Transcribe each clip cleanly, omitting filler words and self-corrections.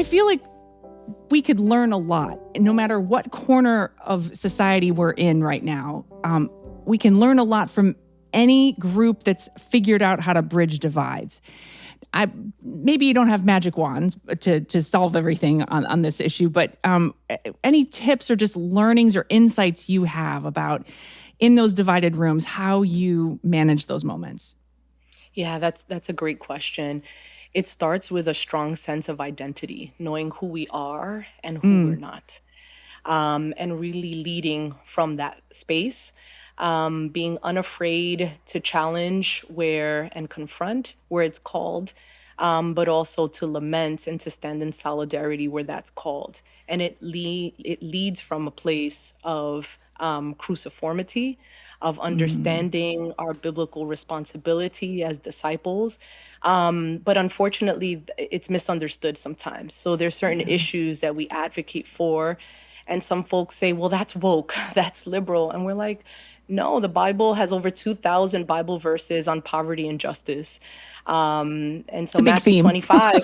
I feel like we could learn a lot, no matter what corner of society we're in right now. We can learn a lot from any group that's figured out how to bridge divides. Maybe you don't have magic wands to solve everything on this issue, but any tips or just learnings or insights you have about in those divided rooms, how you manage those moments? Yeah, that's a great question. It starts with a strong sense of identity, knowing who we are and who we're Mm, not, and really leading from that space, being unafraid to challenge where and confront where it's called, but also to lament and to stand in solidarity where that's called. And it leads from a place of cruciformity, of mm, understanding our biblical responsibility as disciples. But unfortunately, it's misunderstood sometimes. So there's certain yeah. issues that we advocate for, and some folks say, well, that's woke, that's liberal. And we're like, no, the Bible has over 2,000 Bible verses on poverty and justice. And It's so a big Matthew theme. 25,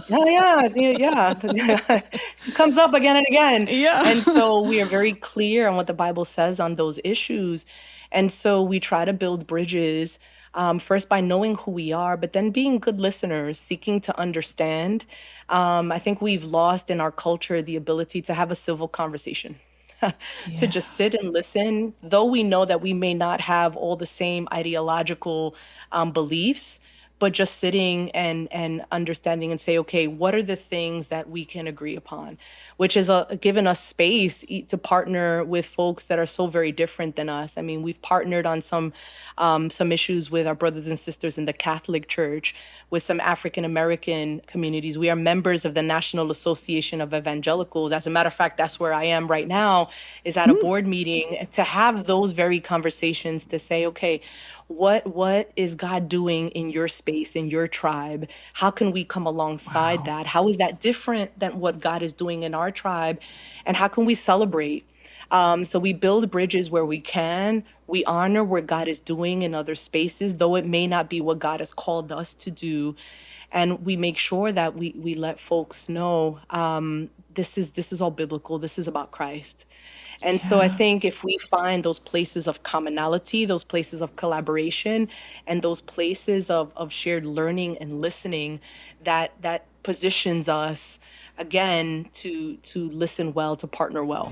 yeah. Comes up again and again. Yeah. And so we are very clear on what the Bible says on those issues. And so we try to build bridges, first by knowing who we are, but then being good listeners, seeking to understand. I think we've lost in our culture the ability to have a civil conversation. To Yeah. just sit and listen, though we know that we may not have all the same ideological beliefs, but just sitting and understanding and say, okay, what are the things that we can agree upon, which is given us space to partner with folks that are so very different than us. I mean, we've partnered on some issues with our brothers and sisters in the Catholic Church, with some African American communities. We are members of the National Association of Evangelicals. As a matter of fact, that's where I am right now, is at a Mm, board meeting to have those very conversations to say, okay, what is God doing in your space, in your tribe? How can we come alongside wow. that? How is that different than what God is doing in our tribe? And how can we celebrate? So we build bridges where we can. We honor what God is doing in other spaces, though it may not be what God has called us to do. And we make sure that we let folks know, this is all biblical. This is about Christ. And so I Yeah. think if we find those places of commonality, those places of collaboration, and those places of shared learning and listening, that positions us again to listen well, to partner well.